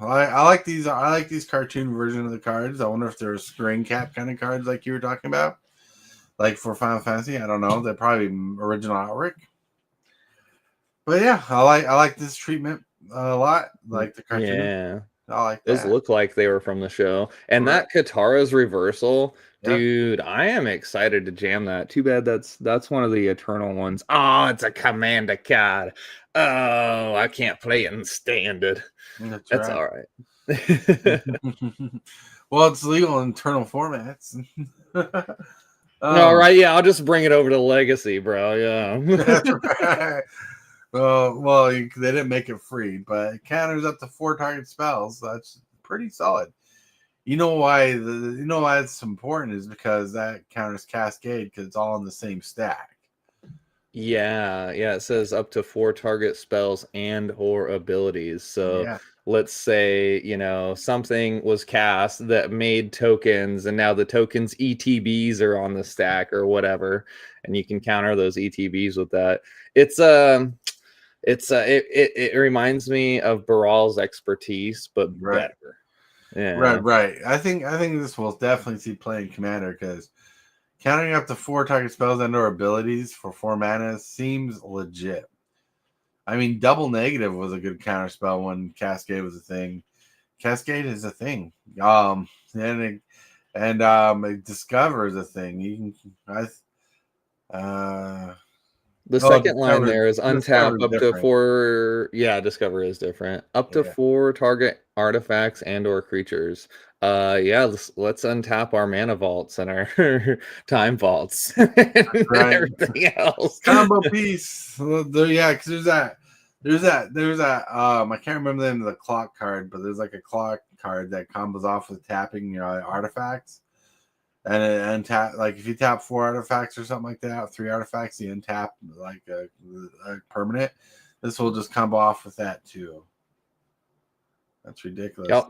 like these. I like these cartoon version of the cards. I wonder if they're screen cap kind of cards like you were talking about, like for Final Fantasy. I don't know. They're probably original artwork. But yeah, I like this treatment a lot. Like the cartoon. Yeah. I like those that. look like they were from the show. And that Katara's reversal, dude, I am excited to jam that. Too bad that's one of the eternal ones. Oh, it's a commander card. Oh, I can't play it and standard. That's all right. Well, it's legal in internal formats. All right, yeah, I'll just bring it over to Legacy, bro. Yeah. That's right. Well, they didn't make it free, but it counters up to 4 target spells. So that's pretty solid. You know why it's important is because that counters Cascade because it's all in the same stack. Yeah. It says up to 4 target spells and or abilities. So let's say, you know, something was cast that made tokens, and now the tokens ETBs are on the stack or whatever, and you can counter those ETBs with that. It reminds me of Baral's expertise, but better. Yeah. Right. I think this will definitely see play in Commander because countering up to 4 target spells and/or abilities for 4 mana seems legit. I mean, double negative was a good counter spell when Cascade was a thing. Cascade is a thing. And Discover is a thing. You can The Oh, second line Discover- there is untap Discover's up to different. 4. Yeah, Discover is different. Up to Yeah. 4 target artifacts and/or creatures. Yeah, let's untap our mana vaults and our time vaults and right. everything else. Combo piece. Yeah, because there's that. I can't remember the name of the clock card, but there's like a clock card that combos off with tapping artifacts. And it untap, like if you tap 4 artifacts or something like that, 3 artifacts, you untap like a permanent. This will just combo off with that too. That's ridiculous. Yep.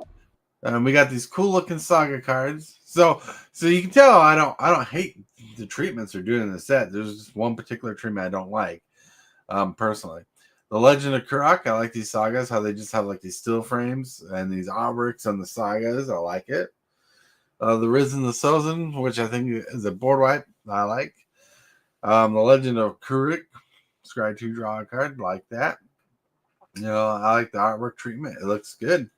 We got these cool looking saga cards. So you can tell I don't hate the treatments they're doing in the set. There's just one particular treatment I don't like, personally. The Legend of Kurak, I like these sagas, how they just have like these still frames and these artworks on the sagas. I like it. The Risen the Sozin, which I think is a board wipe, I like. The Legend of Kurik, scry 2, draw a card, like that. I like the artwork treatment. It looks good.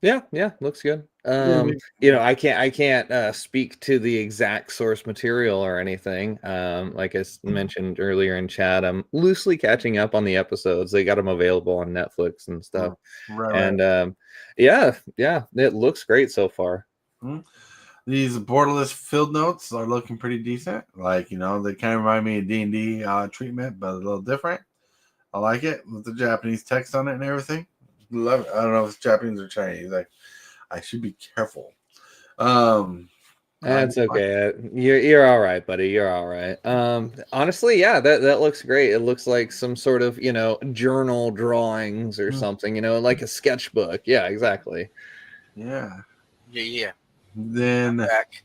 Yeah, looks good. I can't speak to the exact source material or anything. Like I mentioned earlier in chat, I'm loosely catching up on the episodes. They got them available on Netflix and stuff. Right. And yeah, it looks great so far. These borderless field notes are looking pretty decent. Like, they kind of remind me of D&D treatment, but a little different. I like it with the Japanese text on it and everything. Love it. I don't know if it's Japanese or Chinese. Like, I should be careful. That's okay. You're all right, buddy. You're all right. Honestly, yeah, that looks great. It looks like some sort of journal drawings or something. Like a sketchbook. Yeah, exactly. Yeah. Yeah. Then Back.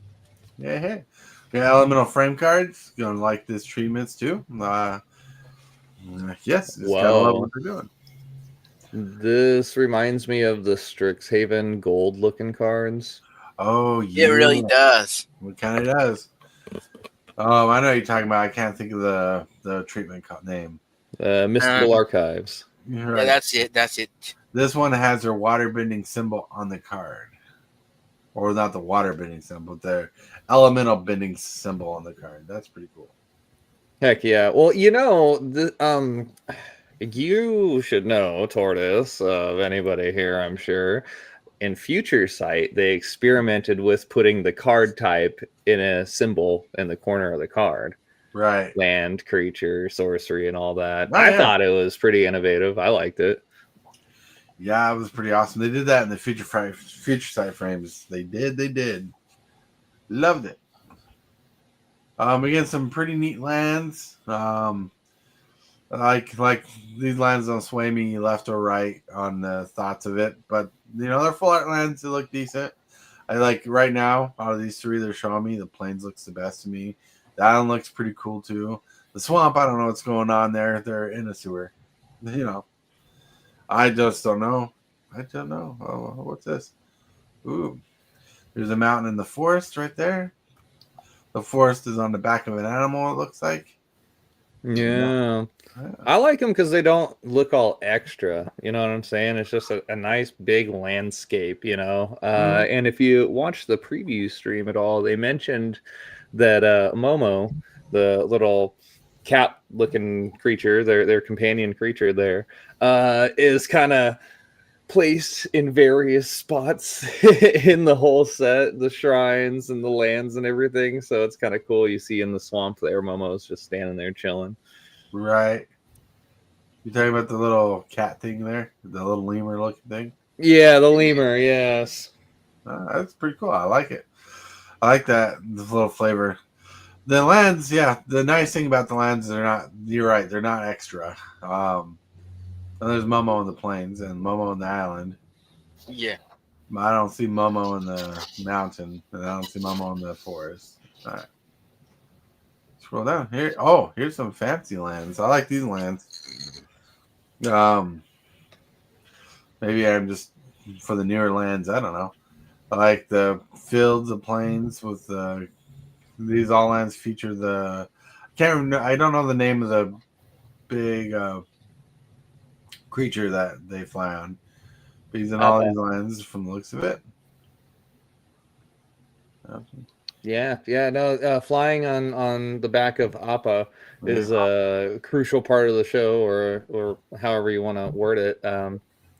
yeah, elemental frame cards. Gonna like this treatments too. Yes, just gotta love what they're doing. This reminds me of the Strixhaven gold looking cards. Oh yeah, It really does. It kind of does. I know you're talking about. I can't think of the treatment name. Mystical Archives. Right. Yeah, that's it. This one has their water bending symbol on the card, or not the water bending symbol, their elemental bending symbol on the card. That's pretty cool. Heck yeah! Well, you should know, Tortoise, of anybody here, I'm sure. In Future Sight, they experimented with putting the card type in a symbol in the corner of the card. Right. Land, creature, sorcery, and all that. Oh, I thought it was pretty innovative. I liked it. Yeah, it was pretty awesome. They did that in the Future Sight frames. They did. Loved it. We get some pretty neat lands. Like these lands don't sway me left or right on the thoughts of it, but they're full art lands. They look decent. I like right now out of these 3 they're showing me, the Plains looks the best to me. The island looks pretty cool too. The swamp, I don't know what's going on there. They're in a sewer. I just don't know. Oh, what's this? Ooh, there's a mountain in the forest right there. The forest is on the back of an animal, it looks like. Yeah. I like them because they don't look all extra. You know what I'm saying? It's just a nice big landscape, And if you watch the preview stream at all, they mentioned that Momo, the little cat-looking creature, their companion creature there, is kind of placed in various spots in the whole set, the shrines and the lands and everything. So it's kind of cool. You see in the swamp there, Momo's just standing there chilling. Right. You talking about the little cat thing there? The little lemur looking thing? Yeah, the lemur, yes. That's pretty cool. I like it. I like that, the little flavor. The lands, yeah. The nice thing about the lands, you're right, they're not extra. And there's Momo in the plains and Momo in the island. Yeah. I don't see Momo in the mountain, and I don't see Momo in the forest. All right. Scroll down here. Oh, here's some fancy lands. I like these lands. Maybe I'm just for the newer lands. I don't know. I like the fields, the plains with these all lands feature the. I don't know the name of the big creature that they fly on. But he's in all these lands from the looks of it. Yeah, no, flying on the back of Appa is a crucial part of the show, or however you want to word it.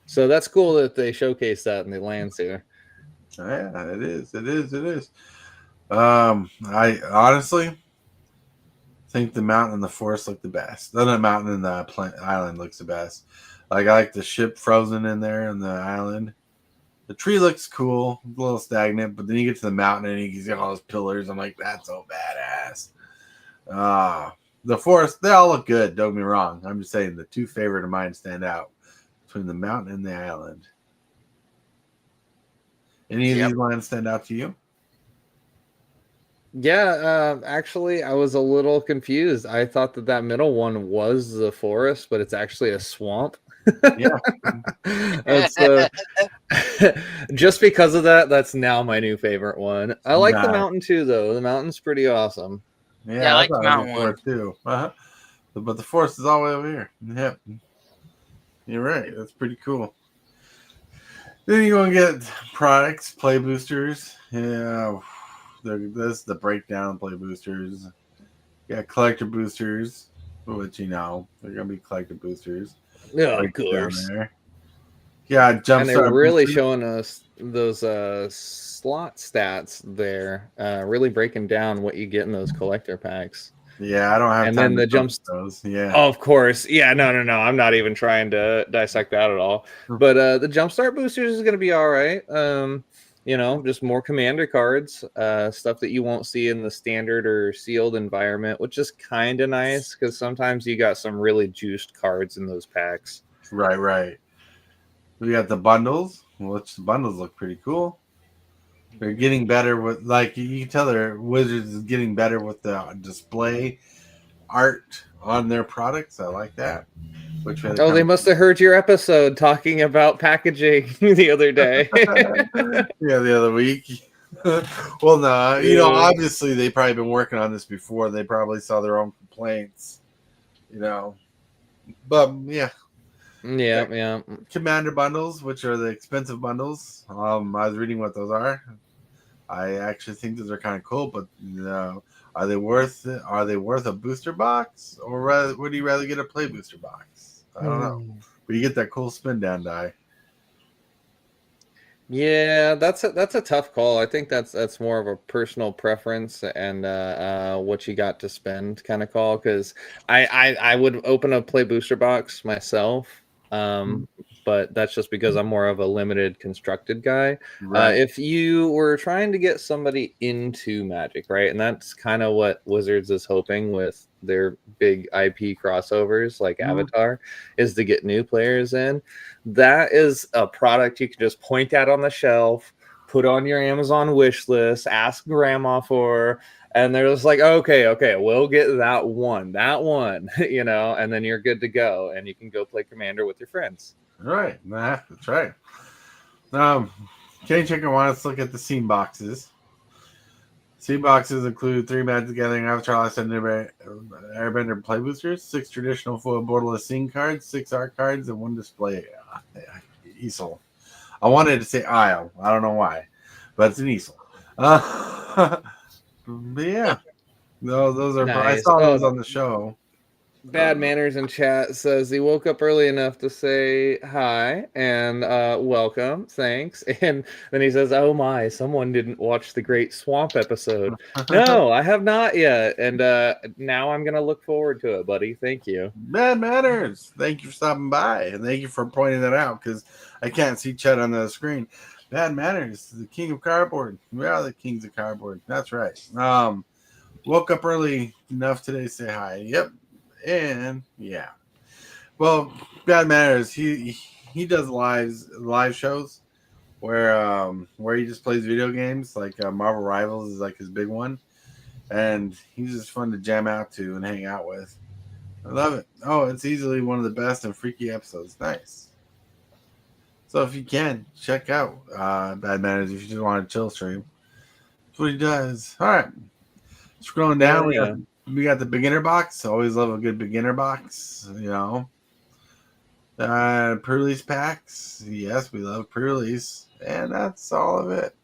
So that's cool that they showcase that in the lands here. Yeah, it is. It is. It is. I honestly think the mountain and the forest look the best. Then the mountain and the island looks the best. Like I like the ship frozen in there in the island. The tree looks cool, a little stagnant, but then you get to the mountain and you got all those pillars. I'm like, that's so badass. The forest, they all look good. Don't get me wrong. I'm just saying the two favorite of mine stand out between the mountain and the island. Any of these lines stand out to you? Yeah, actually, I was a little confused. I thought that middle one was the forest, but it's actually a swamp. Yeah. That's just because of that, that's now my new favorite one. I like the mountain too, though. The mountain's pretty awesome. Yeah, I like the mountain one too. But the forest is all the way over here. Yep. You're right. That's pretty cool. Then you're going to get products, play boosters. Yeah. This is the breakdown of play boosters. You got collector boosters, which, they're going to be collector boosters. Yeah, of course. Yeah, Jumpstart. And they're really showing us those slot stats there, really breaking down what you get in those collector packs. Yeah, I don't have and time then to the those. Yeah. Oh, of course. Yeah, no. I'm not even trying to dissect that at all. But the Jumpstart boosters is going to be all right. Just more commander cards, stuff that you won't see in the standard or sealed environment, which is kind of nice because sometimes you got some really juiced cards in those packs. Right. We got the bundles, which the bundles look pretty cool. They're getting better with, like, you can tell their Wizards is getting better with the display art on their products. I like that. They must have heard your episode talking about packaging the other day. Yeah, the other week. Well, no, obviously they probably been working on this before. They probably saw their own complaints, But yeah. Yeah. Commander bundles, which are the expensive bundles. I was reading what those are. I actually think those are kind of cool, but are they worth it? Are they worth a booster box, or would you rather get a play booster box? I don't know. But you get that cool spin down die. Yeah, that's a tough call. I think that's more of a personal preference and what you got to spend kind of call. Because I would open a play booster box myself. But that's just because I'm more of a limited constructed guy. Right. If you were trying to get somebody into Magic, right, and that's kind of what Wizards is hoping with their big IP crossovers like Avatar, is to get new players in. That is a product you can just point at on the shelf, put on your Amazon wish list, ask grandma for, and they're just like, okay, we'll get that one, and then you're good to go, and you can go play Commander with your friends. Right, that's right. Kenny Chicken wants to look at the scene boxes. Scene boxes include 3 Magic the Gathering Avatar Last Airbender play boosters, 6 traditional foil borderless scene cards, 6 art cards, and 1 display easel. I wanted to say aisle. I don't know why, but it's an easel. But yeah, no, those are. Nice. I saw those on the show. Bad Manners in chat says he woke up early enough to say hi and welcome, thanks. And then he says, oh my, someone didn't watch the Great Swamp episode. No, I have not yet. And now I'm going to look forward to it, buddy. Thank you. Bad Manners. Thank you for stopping by. And thank you for pointing that out because I can't see Chet on the screen. Bad Manners, the king of cardboard. We are the kings of cardboard. That's right. Woke up early enough today to say hi. Yep. And yeah, well, Bad Manners, he does live shows where he just plays video games, like Marvel Rivals is like his big one, and he's just fun to jam out to and hang out with. I love it. Oh, it's easily one of the best and freaky episodes. Nice. So if you can check out Bad Manners, if you just want to chill stream, that's what he does. All right, scrolling down, we got the beginner box. Always love a good beginner box, Pre-release packs. Yes, we love pre-release. And that's all of it.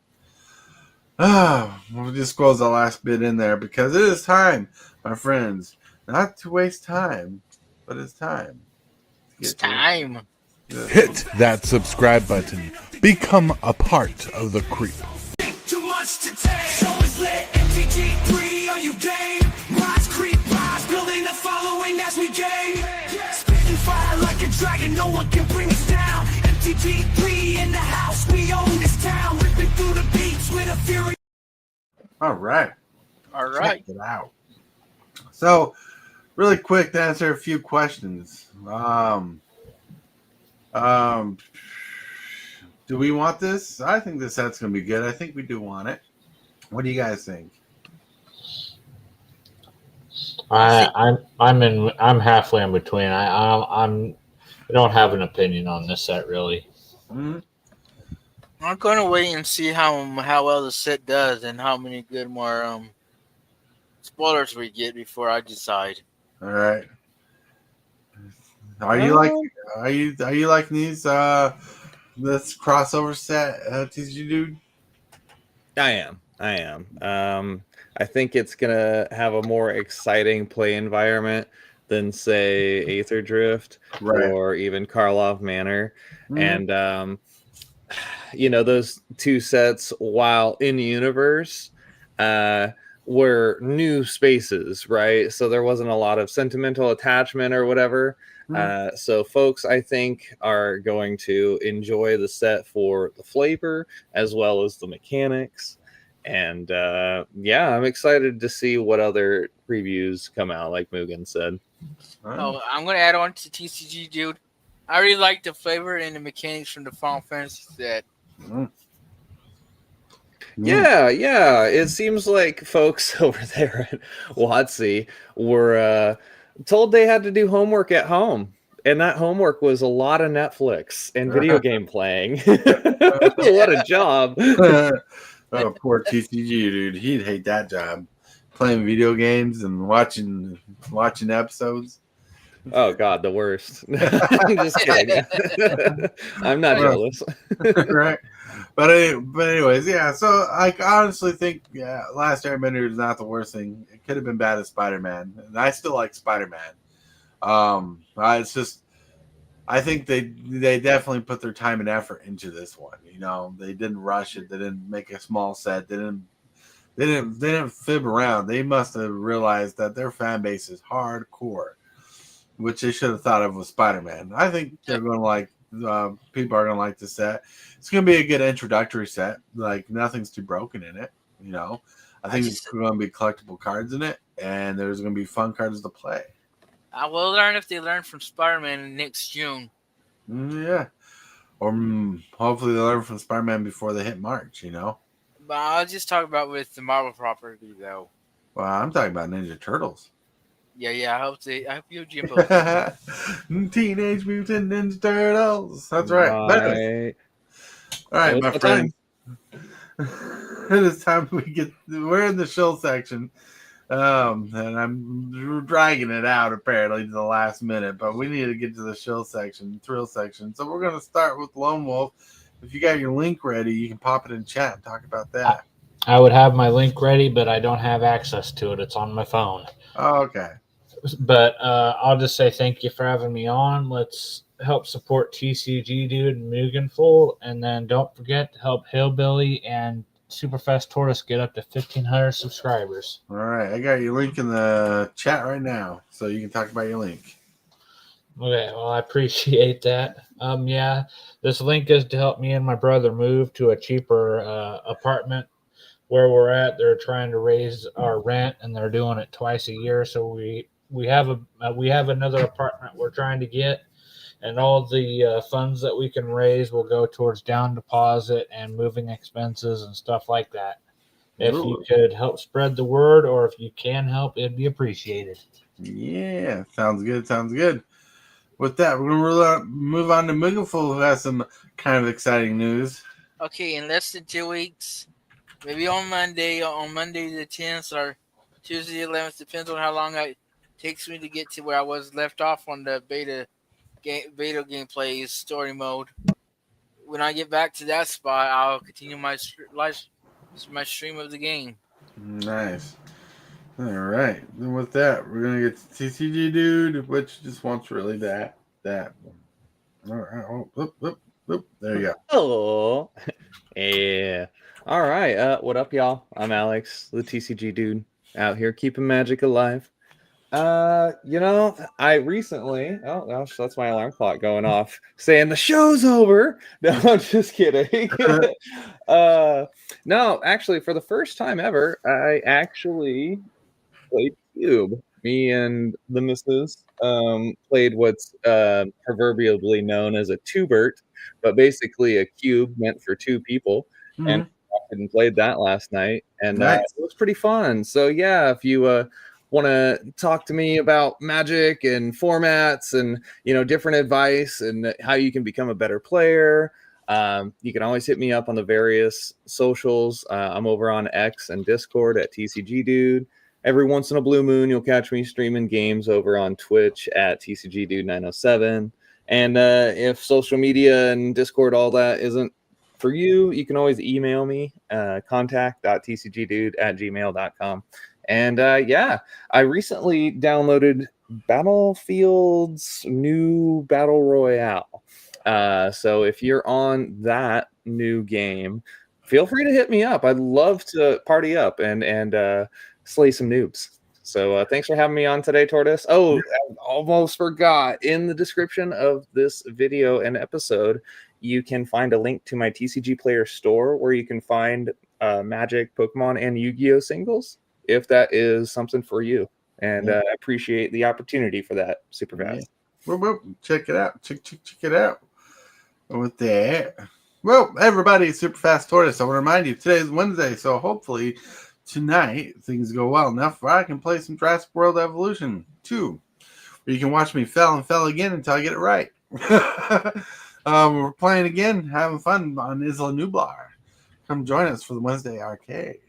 We'll just close the last bit in there because it is time, my friends, not to waste time, but it's time. It's time. Hit that subscribe button. Become a part of the creep. Too much to take. Show is lit. MTG3, are you game? Rise, creep, rise, building a following as we gain. Spitting fire like a dragon, no one can bring us down. MTG3 in the house, we own this town. Ripping through the beats with a fury. All right. Check it out. So, really quick to answer a few questions. Do we want this? I think this set's gonna be good. I think we do want it. What do you guys think? I'm halfway in between. I don't have an opinion on this set really. Mm-hmm. I'm gonna wait and see how well the set does and how many good more spoilers we get before I decide. All right. Are you liking these this crossover set, TCGdude? I am. I think it's gonna have a more exciting play environment than, say, Aether Drift or even Karlov Manor. Mm-hmm. And those two sets, while in universe, were new spaces, right? So there wasn't a lot of sentimental attachment or whatever. So folks, I think, are going to enjoy the set for the flavor as well as the mechanics. And I'm excited to see what other previews come out, like Mugen said. Oh, I'm going to add on to TCGdude. I really like the flavor and the mechanics from the Final Fantasy set. Yeah. It seems like folks over there at WotC were told they had to do homework at home. And that homework was a lot of Netflix and video game playing. What a job. Oh, poor TCG, dude. He'd hate that job. Playing video games and watching episodes. Oh, God, the worst. I'm just kidding. I'm not jealous. Right. But anyways, yeah. So I honestly think Last Airbender is not the worst thing. It could have been bad as Spider-Man. And I still like Spider-Man. It's just I think they definitely put their time and effort into this one. They didn't rush it. They didn't make a small set. They didn't fib around. They must have realized that their fan base is hardcore, which they should have thought of with Spider-Man. I think they're going to like. People are going to like the set. It's going to be a good introductory set. Like nothing's too broken in it. I think it's going to be collectible cards in it, and there's going to be fun cards to play. I will learn if they learn from Spider-Man next June. Yeah. Or hopefully they learn from Spider-Man before they hit March, But I'll just talk about with the Marvel property, though. Well, I'm talking about Ninja Turtles. Yeah, I hope you Jimbo. Teenage Mutant Ninja Turtles. That's right. All right, my friend. It is time we're in the shill section. And I'm dragging it out apparently to the last minute, but we need to get to the thrill section. So we're going to start with Lone Wolf. If you got your link ready, you can pop it in chat and talk about that. I would have my link ready, but I don't have access to it. It's on my phone. Oh, okay. But I'll just say thank you for having me on. Let's help support TCGdude and mugenfool, and then don't forget to help HILLBILLY and Super Fast Tortoise get up to 1,500 subscribers. All right. I got your link in the chat right now, so you can talk about your link. Okay. Well, I appreciate that. This link is to help me and my brother move to a cheaper apartment where we're at. They're trying to raise our rent, and they're doing it twice a year. So we have another apartment we're trying to get. And all the funds that we can raise will go towards down deposit and moving expenses and stuff like that. If you could help spread the word, or if you can help, it'd be appreciated. Yeah, sounds good. With that, we're going to move on to Mugenfool, who has some kind of exciting news. Okay, in less than 2 weeks, maybe on Monday the 10th or Tuesday the 11th, depends on how long it takes me to get to where I was left off on the beta gameplay story mode. When I get back to that spot, I'll continue my live It's my stream of the game. Nice. All right. Then with that, we're gonna get to TCGdude, which just wants really that. All right. Oh, whoop. There you go. Oh, yeah. All right. What up, y'all? I'm Alex, the TCG dude, out here keeping magic alive. I recently, oh gosh, that's my alarm clock going off saying the show's over. No, I'm just kidding. No, actually, for the first time ever, I actually played Cube. Me and the missus played what's proverbially known as a two-bert, but basically a cube meant for two people. And I played that last night, and Nice. it was pretty fun. So yeah, if you want to talk to me about Magic and formats and different advice and how you can become a better player, you can always hit me up on the various socials. I'm over on X and Discord at TCGdude. Every once in a blue moon, you'll catch me streaming games over on Twitch at TCGdude907. And if social media and Discord, all that isn't for you, you can always email me, contact.tcgdude@gmail.com. And I recently downloaded Battlefield's new Battle Royale. So if you're on that new game, feel free to hit me up. I'd love to party up and slay some noobs. So thanks for having me on today, Tortoise. Oh, I almost forgot. In the description of this video and episode, you can find a link to my TCG Player store where you can find Magic, Pokemon, and Yu-Gi-Oh singles, if that is something for you. And I appreciate the opportunity for that. Super fast. Well, check it out. Check it out. With that, well, everybody, Super Fast Tortoise. I want to remind you, today is Wednesday, so hopefully tonight things go well enough where I can play some Jurassic World Evolution 2, where you can watch me fail again until I get it right. We're playing again, having fun on Isla Nublar. Come join us for the Wednesday arcade.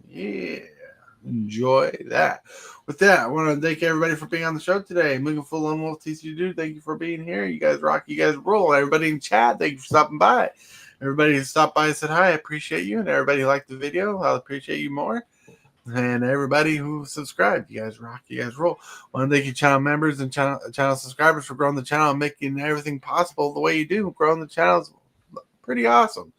Yeah, enjoy that. With that, I want to thank everybody for being on the show today. Mugenfool, Lone Wolf, TCGdude, thank you for being here. You guys rock, you guys rule. Everybody in chat, thank you for stopping by. Everybody who stopped by and said hi, I appreciate you. And everybody who liked the video, I'll appreciate you more. And everybody who subscribed, you guys rock, you guys roll. I want to thank you, channel members and channel subscribers, for growing the channel and making everything possible the way you do. Growing the channel is pretty awesome.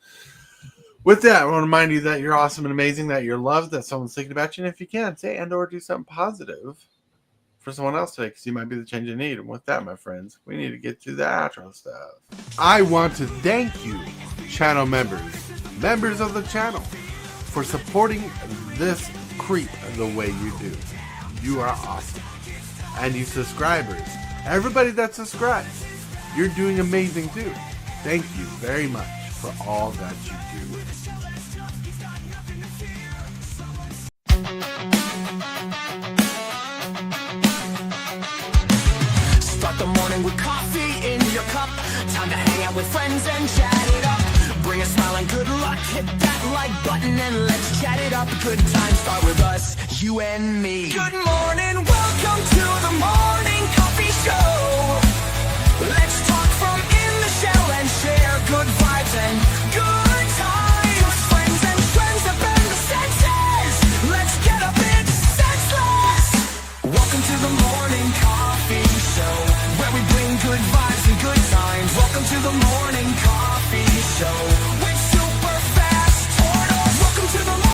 With that, I want to remind you that you're awesome and amazing, that you're loved, that someone's thinking about you. And if you can, say and or do something positive for someone else today, because you might be the change you need. And with that, my friends, we need to get to the outro stuff. I want to thank you, channel members of the channel, for supporting this creep the way you do. You are awesome. And you subscribers, everybody that subscribes, you're doing amazing too. Thank you very much for all that you do. Start the morning with coffee in your cup. Time to hang out with friends and chat it up. Bring a smile and good luck. Hit that like button and let's chat it up. Good times start with us, you and me. Good morning, welcome to the morning coffee show. Let's talk from in the shell and share good vibes and good times. Friends and friends that bend the senses. Let's get up, it's senseless. Welcome to the morning coffee.